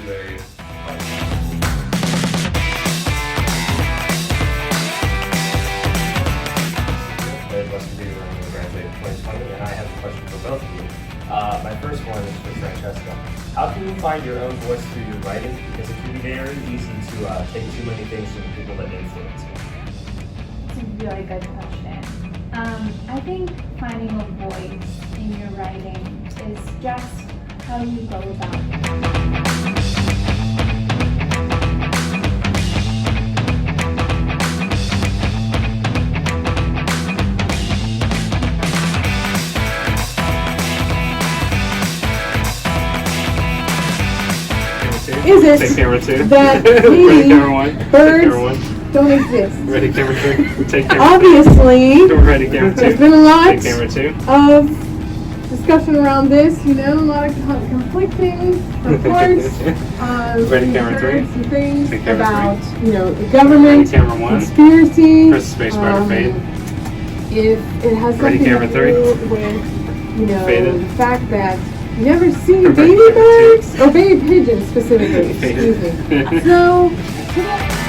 two areas. Let's do graduate 2020, and I have a question for both of you. My first one is for Francesca. How can you find your own voice through your writing? Because it can be very easy to take too many things from the people that influence you. It's a really good question. I think finding a voice in your writing is just how you go about it. Is it Take camera two. that Ready, maybe camera one. birds Camera one. don't exist? Ready, camera three. Take camera Obviously, two. Ready, camera there's two. been a lot Take camera two. of discussion around this, a lot of conflicting reports. Ready, we've camera heard three. some things Take camera about, three. the Ready, government, camera one. conspiracy. Press the space bar to fade. If it has Ready, something camera to three. do with, Faded. the fact that you never seen Ready, baby camera two. birds or baby pigeons specifically. Excuse me. So.